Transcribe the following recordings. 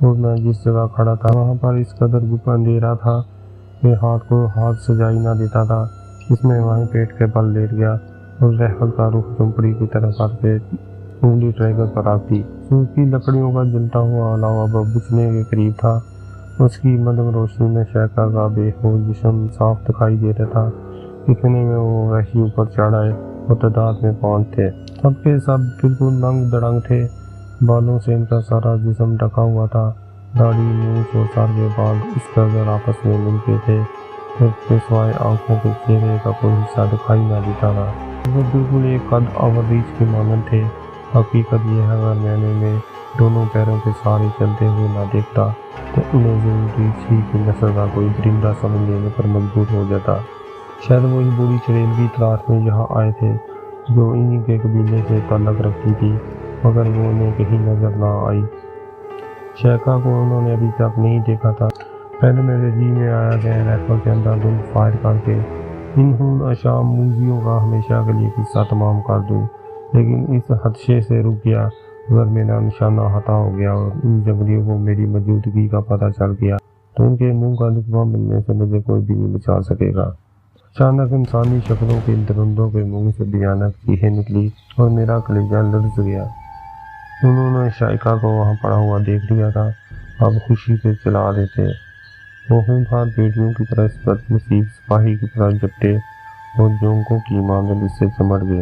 اور میں جس جگہ کھڑا تھا وہاں پر اس قدر گپا اندھیرا تھا کہ ہاتھ کو ہاتھ سجائی نہ دیتا تھا۔ اس میں وہیں پیٹ کے بل لیٹ گیا اور رحمت کا رخ جھونپڑی کی طرف کر کے انگلی ٹریگر پر رکھی۔ سوکھی لکڑیوں کا جلتا ہوا علاوہ بجھنے کے قریب تھا۔ اس کی مدھم روشنی میں شیخا کا بے ہوش جسم صاف دکھائی دے رہا تھا۔ اتنے میں وہ وحشی اوپر چڑھ آئے اور تعداد میں 5 تھے۔ سب کے سب بالکل ننگ دڑنگ تھے۔ بالوں سے ان کا سارا جسم ڈھکا ہوا تھا۔ داڑھی، مونچھ اور سر کے بال اس قدر آپس میں ملتے تھے کہ سوائے آنکھوں کے چہرے کا کوئی حصہ دکھائی نہ دیتا تھا۔ وہ بالکل ایک قد اور ریچھ کے مانند تھے۔ حقیقت یہ ہے اگر میں دونوں پیروں کے سہارے چلتے ہوئے نہ دیکھتا تو انہیں ضرور ریچھ کی نسل کا کوئی درندہ سمجھ لینے پر مجبور ہو جاتا۔ شاید وہی بوڑھی چڑیل کی تلاش میں یہاں آئے تھے جو انہی کے قبیلے سے تعلق رکھتی تھی، مگر وہ انہیں کہیں نظر نہ آئی۔ شیخا کو انہوں نے ابھی تک نہیں دیکھا تھا۔ پہلے میرے جی میں آیا کہ رائفل کے اندر دل فائر کر کے ان اشام موزیوں کا ہمیشہ کے لیے قصہ تمام کر دوں، لیکن اس خدشے سے رک گیا اگر میرا نشانہ ہٹا ہو گیا اور ان جنگلیوں کو میری موجودگی کا پتہ چل گیا تو ان کے منہ کا لقمہ ملنے سے مجھے کوئی بھی نہیں بچا سکے گا۔ اچانک انسانی شکلوں کے درندوں کے منہ سے بھیانک چیخیں نکلی اور میرا کلیجہ لرز گیا۔ انہوں نے شائقہ کو وہاں پڑا ہوا دیکھ لیا تھا۔ اب خوشی سے چلا رہے تھے۔ وہ ہونہار بیٹیوں کی طرح اس بد نصیب سپاہی کی طرح جھپٹے اور جونکوں کی مانند اس سے چمٹ گئے۔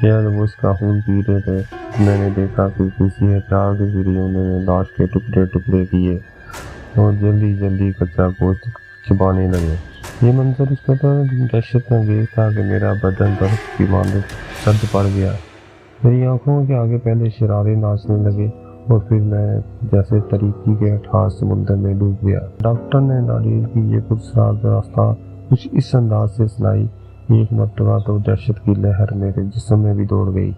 شاید وہ اس کا خون پی رہے تھے۔ میں نے دیکھا کہ کسی ہتھیار کے ذریعے انہوں نے لاش کے ٹکڑے ٹکڑے کیے اور جلدی جلدی کچا گوشت چبانے لگے۔ یہ منظر اس قدر دہشت انگیز تھا کہ میرا بدن برف کی مانند سرد پڑ گیا۔ میری آنکھوں کے آگے پہلے شرارے ناچنے لگے اور پھر میں جیسے تاریکی کے اٹھاس سمندر میں ڈوب گیا۔ ڈاکٹر نے ناڈیل کی یہ پرسرار داستان کچھ اس انداز سے سنائی۔ ایک مرتبہ تو دہشت کی لہر میرے جسم میں بھی دوڑ گئی۔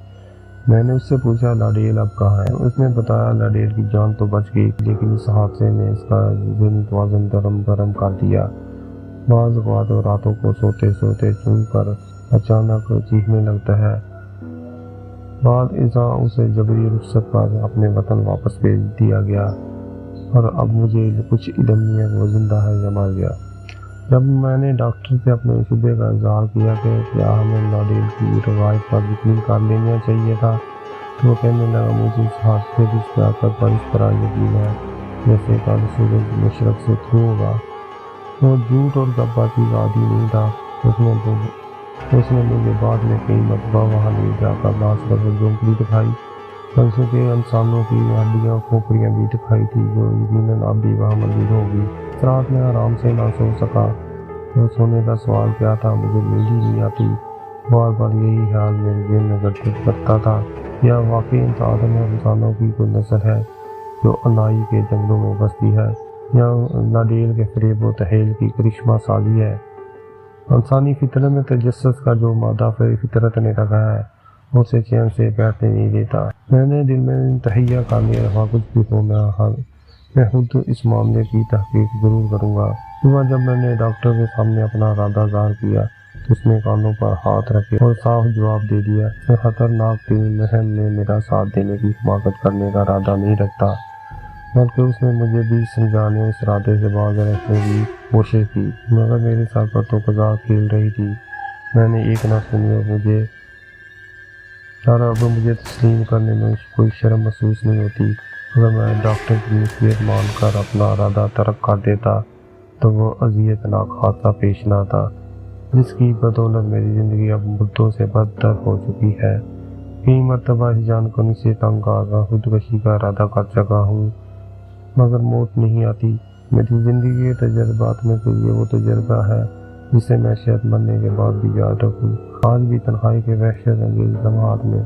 میں نے اس سے پوچھا لاڈیل اب کہاں ہے؟ اس نے بتایا لاڈیل کی جان تو بچ گئی لیکن اس حادثے نے اس کا ذہنی توازن گرم کر دیا۔ بعض اوقات راتوں کو سوتے سوتے چون کر اچانک چیخنے لگتا ہے۔ بعد ازاں اسے جبری رخصت پر اپنے وطن واپس بھیج دیا گیا اور اب مجھے کچھ علم نہیں ہے وہ زندہ ہے یا مر گیا۔ جب میں نے ڈاکٹر سے اپنے شبے کا اظہار کیا کہ کیا ہمیں لاڈیل کی روایت پر یقین کر لینا چاہیے تھا تو وہ کہنے لگا مجھے اس حادثے کی صداقت پر اس طرح یقین ہے جیسے کل سورج مشرق سے طلوع ہوگا۔ وہ جھوٹ اور گپ باتی کا عادی نہیں تھا۔ اس نے مجھے بعد میں کئی مرتبہ وہاں لے جا کر لاش پر جھونپڑی دکھائی۔ پنچوں کے انسانوں کی ہڈیاں کھوپڑیاں بھی دکھائی تھی جو یقیناً اب بھی وہاں موجود ہوگی۔ اس رات میں آرام سے نہ سو سکا۔ وہ سونے کا سوال کیا تھا مجھے نیند ہی نہیں آتی۔ بار بار یہی خیال میرے ذہن میں گردش کرتا تھا یا واقعی انسانوں کی کوئی نسل ہے جو انائی کے جنگلوں میں بستی ہے یا لاڈیل کے فریب و تحیل کی کرشمہ سازی ہے۔ انسانی فطرت میں تجسس کا جو مادہ فطرت نے رکھا ہے اسے چین سے بیٹھنے نہیں دیتا۔ میں نے دل میں تہیہ کر لیا رہا کچھ بھی ہو میں خود اس معاملے کی تحقیق ضرور کروں گا۔ صبح جب میں نے ڈاکٹر کے سامنے اپنا ارادہ ظاہر کیا تو اس نے کانوں پر ہاتھ رکھے اور صاف جواب دے دیا میں خطرناک ترین مہم میں میرا ساتھ دینے کی حماقت کرنے کا ارادہ نہیں رکھتا، بلکہ اس نے مجھے بھی سمجھانے اس ارادے سے باز رکھنے کی کوشش کی، مگر میرے سر پر تو قضا کھیل رہی تھی۔ میں نے ایک نہ سنی اور اب مجھے تسلیم کرنے میں کوئی شرم محسوس نہیں ہوتی۔ اگر میں ڈاکٹر کی نصیحت مان کر اپنا ارادہ ترک کر دیتا تو وہ اذیت ناک حادثہ پیش نہ تھا جس کی بدولت میری زندگی اب مدتوں سے بدتر ہو چکی ہے۔ کئی مرتبہ اس جانکنی سے تنگ آ کر خودکشی کا ارادہ کر چکا ہوں مگر موت نہیں آتی۔ میری زندگی کے تجربات میں سے یہ وہ تجربہ ہے جسے میں صحت مرنے کے بعد بھی یاد رکھوں۔ آج بھی تنہائی کے وحشت انگیز لمحات میں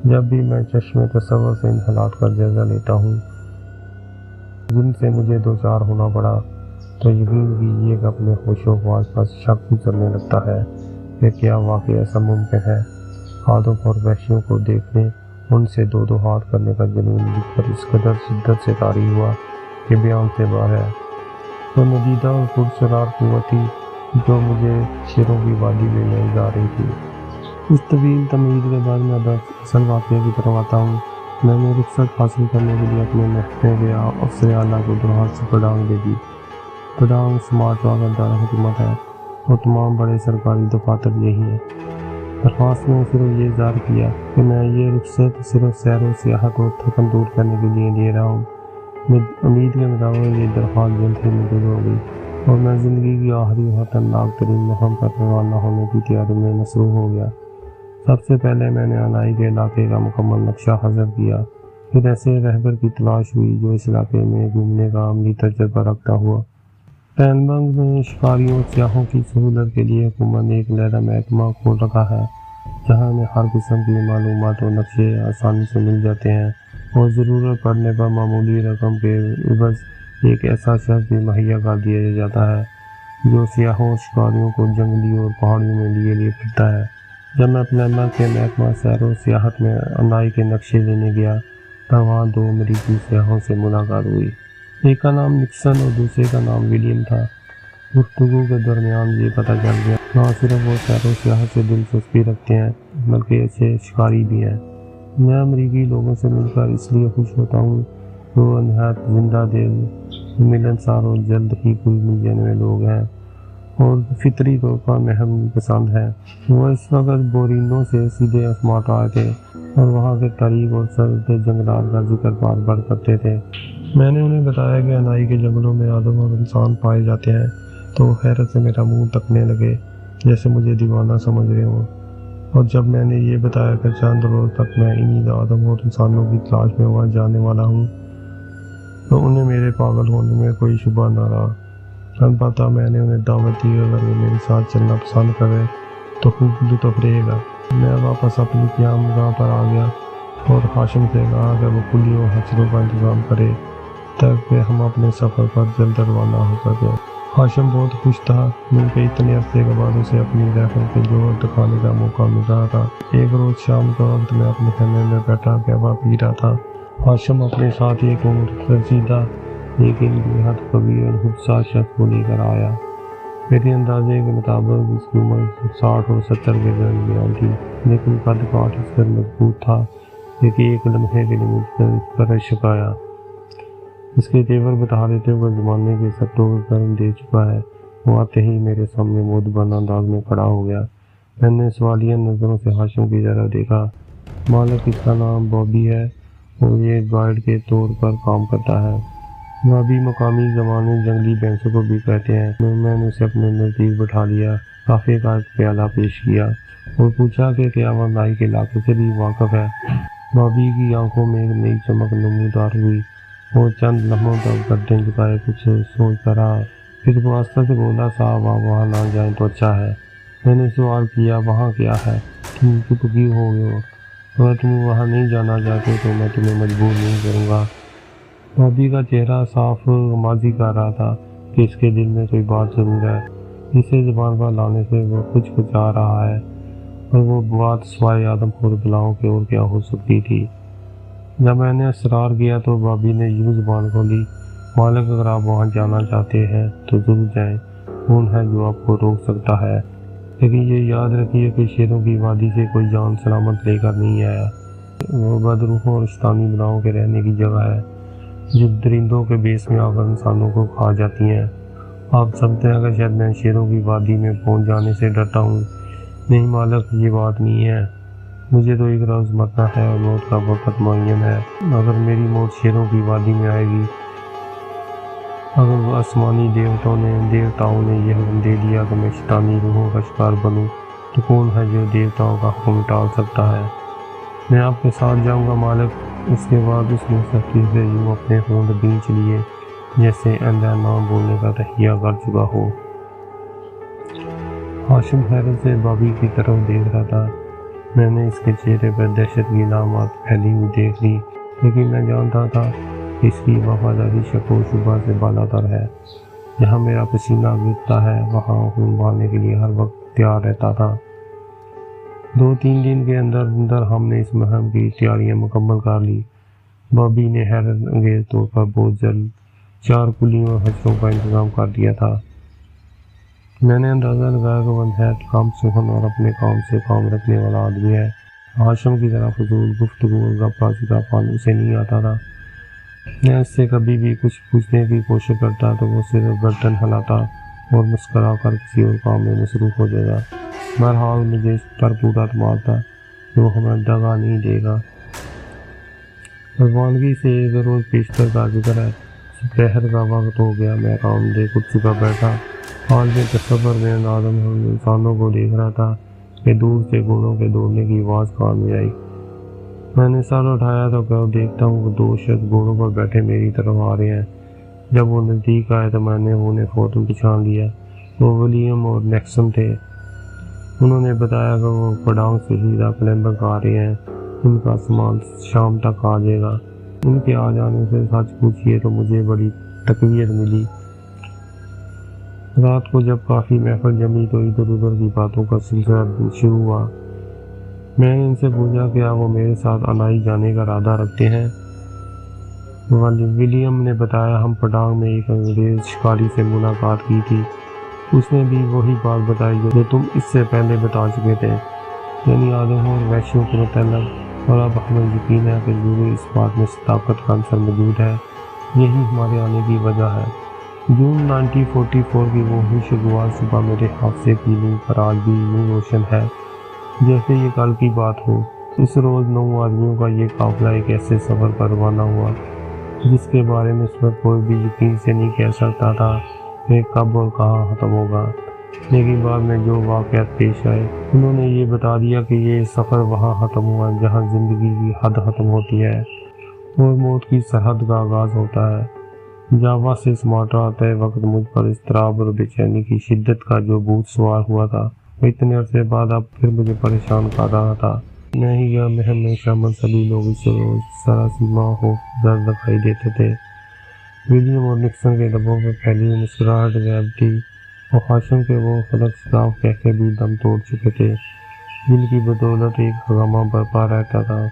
جب بھی میں چشم تصور سے ان حالات کا جائزہ لیتا ہوں جن سے مجھے دوچار ہونا پڑا تو یقین کیجیے کہ اپنے ہوش و حواس پر شک گزرنے لگتا ہے کہ کیا واقعی ایسا ممکن ہے۔ آدم اور وحشیوں کو دیکھنے ان سے دو دو ہاتھ کرنے کا جنون مجھ پر اس قدر شدت سے طاری ہوا کہ بیان سے باہر ہے۔ تو ندیدہ اور پرسرار قوت تھی جو مجھے شیروں کی وادی میں لے جا رہی تھی۔ اس طویل تمہید کے بعد میں اصل واقعے کی طرف آتا ہوں۔ میں نے رخصت حاصل کرنے کے لیے اپنے محکمے کے افسر اعلیٰ کو درخواست سے پڑانگ دے دی۔ پڑانگ سمارٹ واگن دارالحکومت ہے اور تمام بڑے سرکاری دفاتر یہی ہیں۔ درخواست میں صرف یہ اظہار کیا کہ میں یہ رخصت صرف سیر و سیاحت اور تھکن دور کرنے کے لیے دے رہا ہوں۔ امید کے مطابق یہ درخواست جلد ہی منظور ہو گئی اور میں زندگی کی آخری اور خطرناک ترین مہم پر روانہ ہونے کی تیاری میں مصروف ہو گیا۔ سب سے پہلے میں نے انائی کے علاقے کا مکمل نقشہ حاصل کیا، پھر ایسے رہبر کی تلاش ہوئی جو اس علاقے میں گھومنے کا عملی تجربہ رکھتا ہوا۔ پینبنگ میں شکاریوں اور سیاحوں کی سہولت کے لیے حکومت نے ایک علیحدہ محکمہ کھول رکھا ہے جہاں انہیں ہر قسم کی معلومات اور نقشے آسانی سے مل جاتے ہیں اور ضرورت پڑنے پر معمولی رقم کے عوض ایک ایسا شخص بھی مہیا کر دیا جاتا ہے جو سیاحوں اور شکاریوں کو جنگلی اور پہاڑیوں میں لیے پھرتا ہے۔ جب میں اپنے کے محکمہ سیر و سیاحت میں انائی کے نقشے لینے گیا تب وہاں دو امریکی سیاحوں سے ملاقات ہوئی۔ ایک کا نام نکسن اور دوسرے کا نام ولیم تھا۔ گفتگو کے درمیان یہ پتہ چل گیا نہ صرف وہ سیر و سیاحت سے دلچسپی رکھتے ہیں بلکہ اچھے شکاری بھی ہیں۔ میں امریکی لوگوں سے مل کر اس لیے خوش ہوتا ہوں کہ وہ نہایت زندہ دل، ملنسار اور جلد ہی گھل مل جانے والے لوگ ہیں اور فطری طور پر مہمان پسند ہیں۔ وہ اس وقت بورینو سے سیدھے اسمارٹ آئے تھے اور وہاں کے تاریک اور سرد جنگلات کا ذکر بار بار کرتے تھے۔ میں نے انہیں بتایا کہ انائی کے جنگلوں میں آدم اور انسان پائے جاتے ہیں تو وہ حیرت سے میرا منہ تکنے لگے جیسے مجھے دیوانہ سمجھ رہے ہوں، اور جب میں نے یہ بتایا کہ چند روز تک میں انہی آدم اور انسانوں کی تلاش میں وہاں جانے والا ہوں تو انہیں میرے پاگل ہونے میں کوئی شبہ نہ رہا۔ البتہ میں نے انہیں دعوت دی اگر وہ میرے ساتھ چلنا پسند کرے تو خوب لطف رہے گا۔ میں واپس اپنی قیام گاہ پر آ گیا اور ہاشم سے کہا کہ وہ کلیوں اور حسروں کا انتظام کرے تاکہ ہم اپنے سفر پر جلد روانہ ہو سکیں۔ ہاشم بہت خوش تھا، مل کے اتنے عرصے کے بعد اسے اپنی رائفل کے جوہر دکھانے کا موقع مل رہا تھا۔ ایک روز شام کا وقت میں اپنے خیمے میں بیٹھا قہوہ پی رہا تھا۔ ہاشم اپنے ساتھ ایک عمر رسیدہ لیکن بے حد قوی اور خودساز شخص کو لے کر آیا۔ میرے اندازے کے مطابق اس کی عمر 60 اور 70 کے درمیان تھی، لیکن قد کاٹ اس پر مضبوط تھا کہ ایک لمحے کے لیے مجھ پر شک آیا۔ اس کے تیور بتا رہے تھے وہ زمانے کے سٹوں کو کرم دے چکا ہے۔ وہ آتے ہی میرے سامنے معتبر انداز میں کھڑا ہو گیا۔ میں نے سوالیہ نظروں سے ہاشم کی طرف دیکھا۔ مالک اس کا نام بابی ہے اور یہ گائیڈ کے طور پر کام کرتا ہے۔ بابی مقامی زبان میں جنگلی بھینسوں کو بھی کہتے ہیں۔ میں نے اسے اپنے نزدیک بٹھا لیا، کافی کا ایک پیالہ پیش کیا اور پوچھا کہ کیا وہ انائی کے علاقے سے بھی واقف ہے۔ بابی کی آنکھوں میں ایک نئی چمک نمودار ہوئی۔ وہ چند لمحوں تک گردن جھکائے کچھ سوچتا رہا، پھر وہ آہستہ سے بولا، صاحب آپ وہاں نہ جائیں تو اچھا ہے۔ میں نے سوال کیا، وہاں کیا ہے؟ تم چپ کیوں ہو گئے ہو؟ اگر تم وہاں نہیں جانا چاہتے تو میں تمہیں مجبور نہیں کروں گا۔ بابی کا چہرہ صاف ماضی کر رہا تھا کہ اس کے دل میں کوئی بات ضرور ہے جسے زبان پر لانے سے وہ کچھ آ رہا ہے، اور وہ بات سوائے آدم خور بلاؤں کے اور کیا ہو سکتی تھی۔ جب میں نے اصرار کیا تو بابی نے یوں زبان کھولی، مالک اگر آپ وہاں جانا چاہتے ہیں تو ضرور جائیں، کون ہے جو آپ کو روک سکتا ہے؟ لیکن یہ یاد رکھیے کہ شیروں کی وادی سے کوئی جان سلامت لے کر نہیں آیا۔ وہ بدروحوں اور شیطانی بلاؤں کے رہنے کی جگہ ہے جو درندوں کے بیس میں آ کر انسانوں کو کھا جاتی ہیں۔ آپ سمجھتے ہیں کہ شاید میں شیروں کی وادی میں پہنچ جانے سے ڈرتا ہوں؟ نہیں مالک، یہ بات نہیں ہے۔ مجھے تو ایک روز مرنا ہے اور موت کا وقت معین ہے۔ اگر میری موت شیروں کی وادی میں آئے گی، اگر وہ آسمانی دیوتاؤں نے یہ حکم دے دیا کہ میں شیطانی روحوں کا شکار بنوں تو کون ہے جو دیوتاؤں کا حکم ٹال سکتا ہے؟ میں آپ کے ساتھ جاؤں گا مالک۔ اس کے بعد اس نے سختی سے یوں اپنے ہونٹ بھینچ لیے جیسے آئندہ نام بولنے کا تہیہ کر چکا ہو۔ ہاشم حیرت سے بابی کی طرف دیکھ رہا تھا۔ میں نے اس کے چہرے پر دہشت کی علامات پھیلی ہوئی دیکھ لی، لیکن میں جانتا تھا کہ اس کی وفاداری شک و شبہ سے بالا تر ہے۔ جہاں میرا پسینہ گرتا ہے وہاں خون بہانے کے لیے ہر وقت تیار رہتا تھا۔ 2-3 دن کے اندر ہم نے اس مہم کی تیاریاں مکمل کر لی۔ بابی نے حیرت انگیز طور پر بہت جلد 4 کلیوں اور حجروں کا انتظام کر دیا تھا۔ میں نے اندازہ لگایا کہ وہ نہایت کام سخن اور اپنے کام سے کام رکھنے والا آدمی ہے۔ ہاشم کی طرح فضول گفتگو اور گپا سپا اسے نہیں آتا تھا۔ میں اس سے کبھی بھی کچھ پوچھنے کی کوشش کرتا تو وہ صرف گردن ہلاتا اور مسکرا کر کسی اور کام میں مصروف ہو جائے گا۔ بہرحال مجھے اس پر پورا اعتماد تھا کہ وہ ہمیں دغا نہیں دے گا۔ روانگی سے ایک روز پیشتر کا ذکر ہے۔ دوپہر کا وقت ہو گیا، میں آرام دہ کرسی پر بیٹھا حال میں تصور میں نادم انسانوں کو دیکھ رہا تھا کہ دور سے گھوڑوں کے دوڑنے کی آواز کان میں آئی۔ میں نے سر اٹھایا تو کیا دیکھتا ہوں کہ 2 شخص گھوڑوں پر بیٹھے میری طرف آ رہے ہیں۔ جب وہ نزدیک آئے تو میں نے انہیں فوراً پہچان لیا۔ وہ ولیم اور نیکسن تھے۔ انہوں نے بتایا کہ وہ پڈانگ سے سیدھا کلمبنگ آ رہے ہیں، ان کا سامان شام تک آ جائے گا۔ ان کے آ جانے سے سچ پوچھیے تو مجھے بڑی تقویت ملی۔ رات کو جب کافی محفل جمی تو ادھر ادھر کی باتوں کا سلسلہ شروع ہوا۔ میں نے ان سے پوچھا کیا وہ میرے ساتھ انائی جانے کا ارادہ رکھتے ہیں۔ ولیم نے بتایا ہم پڈانگ میں ایک انگریز شکاری سے ملاقات کی تھی۔ اس نے بھی وہی بات بتائی جو تم اس سے پہلے بتا چکے تھے، یعنی آدموں اور وحشیوں کے متعلق، اور اب ہمیں یقین ہے کہ ضرور اس بات میں صداقت کا عنصر موجود ہے۔ یہی ہمارے آنے کی وجہ ہے۔ جون 1944 کی وہ خوشگوار صبح میرے حافظے کی نیند پر آج بھی یوں روشن ہے جیسے یہ کل کی بات ہو۔ اس روز 9 آدمیوں کا یہ قافلہ ایک ایسے سفر پر روانہ ہوا جس کے بارے میں اس وقت کوئی بھی یقین سے نہیں کہہ سکتا تھا کہ کب اور کہاں ختم ہوگا، لیکن بعد میں جو واقعات پیش آئے انہوں نے یہ بتا دیا کہ یہ سفر وہاں ختم ہوا جہاں زندگی کی حد ختم ہوتی ہے اور موت کی سرحد کا آغاز ہوتا ہے۔ جاوا سے سماٹرا طے وقت مجھ پر اضطراب اور بے چینی کی شدت کا جو بھوت سوار ہوا تھا وہ اتنے عرصے بعد اب پھر مجھے پریشان کر رہا تھا۔ میں ہی یا میں ہمیشہ سبھی لوگ اس روز سراسیمہ خوف زد دکھائی دیتے تھے۔ ولیم اور نیکسن کے لبوں پہ پھیلی ہوئی مسکراہٹ غائب تھی اور ہاشم کے وہ فلک شگاف کہکے بھی دم توڑ چکے تھے جن کی بدولت ایک ہنگامہ برپا رہتا تھا۔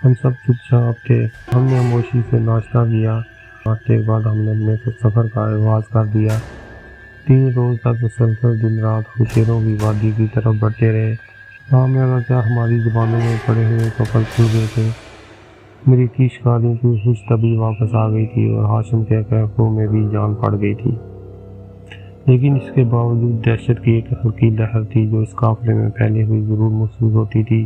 ہم سب چپ چاپ تھے۔ ہم نے خاموشی سے ناشتہ کیا۔ ناشتے کے بعد ہم نے اپنے سفر کا آغاز کر دیا۔ 3 روز تک مسلسل دن رات ہوشیروں کی وادی کی طرف بڑھتے رہے۔ میں اگرچہ ہماری زبانوں میں پڑے ہوئے کپل کھل گئے تھے، امریکی شکاریوں کی خوش طبی واپس آ گئی تھی اور ہاشم کے کیفوں میں بھی جان پڑ گئی تھی، لیکن اس کے باوجود دہشت کی ایک ہلکی لہر تھی جو اس قافلے میں پھیلی ہوئی ضرور محسوس ہوتی تھی۔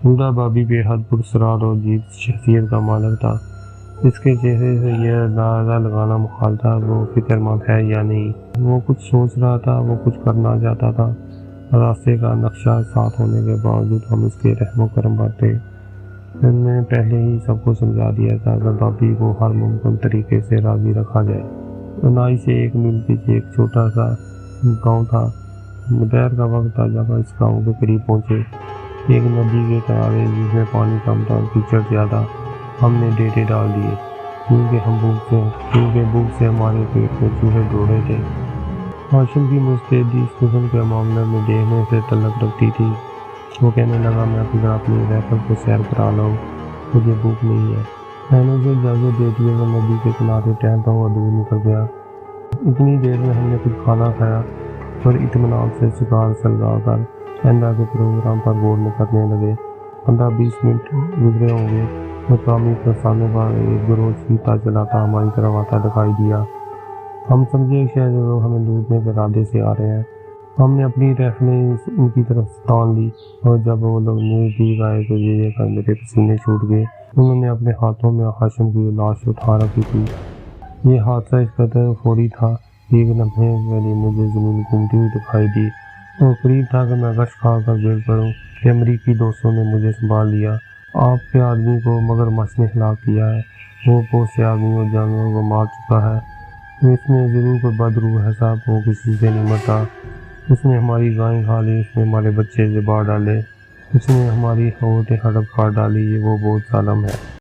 بوڑھا بابی بے حد پراسرار اور جیت شخصیت کا مالک تھا۔ اس کے چہرے سے یہ اندازہ لگانا محال تھا وہ فکر مند ہے یا نہیں۔ وہ کچھ سوچ رہا تھا، وہ کچھ کرنا چاہتا تھا۔ راستے کا نقشہ ساتھ ہونے کے باوجود ہم اس کے رحم و کرم پر تھے۔ میں نے پہلے ہی سب کو سمجھا دیا تھا کہ بابی کو ہر ممکن طریقے سے راضی رکھا جائے۔ انائی سے 1 میل پیچھے ایک چھوٹا سا گاؤں تھا۔ دوپہر کا وقت تھا جب اس گاؤں کے قریب پہنچے، ایک ندی کے کنارے جس میں پانی کم تھا اور کیچڑ زیادہ۔ ہم نے ڈیرے ڈال دیے کیونکہ بھوک سے ہمارے پیٹ میں چوہے دوڑ رہے تھے۔ ہاشم کی مستعدی اس قسم کے معاملے میں دیکھنے سے تعلق رکھتی تھی۔ وہ کہنے لگا میں ذرا اپنی رائفل کو سیر کرا لاؤں، مجھے بھوک نہیں ہے۔ میں نے اسے اجازت دے دی اور ندی کے کنارے ٹہلتا ہوا دور نکل گیا۔ اتنی دیر میں ہم نے کچھ کھانا کھایا اور اطمینان سے شکار سلگا کر آئندہ کے پروگرام پر غور کرنے لگے۔ 15-20 منٹ گزرے ہوں گے، مقامی کسانوں کا ایک گروہ چیتا چلاتا ہماری طرف آتا دکھائی دیا۔ ہم سمجھے شاید لوگ ہمیں لوٹنے کے ارادے سے آ رہے ہیں۔ ہم نے اپنی رائفلیں ان کی طرف تان لی اور جب وہ لوگ نزدیک آئے تو یہ دیکھ کر میرے پسینے چھوٹ گئے۔ انہوں نے اپنے ہاتھوں میں ہاشم کی لاش اٹھا رکھی تھی۔ یہ حادثہ اس قدر فوری تھا کہ ایک لمحے کے لیے مجھے زمین گھومتی ہوئی دکھائی دی اور قریب تھا کہ میں غش کھا کر گر پڑوں کہ امریکی دوستوں نے مجھے سنبھال لیا۔ آپ کے آدمی کو مگرمچھ نے ہلاک کیا ہے، وہ بہت سے آدمیوں اور جانوروں کو مار چکا ہے۔ اس میں ضرور کوئی بد روح ہے صاحب، وہ کسی سے نہیں مرتا۔ اس نے ہماری گائیں کھا لی، اس نے ہمارے بچے ذبح ڈالے، اس نے ہماری عورتیں ہڑپ کر ڈالی، یہ وہ بہت ظالم ہے۔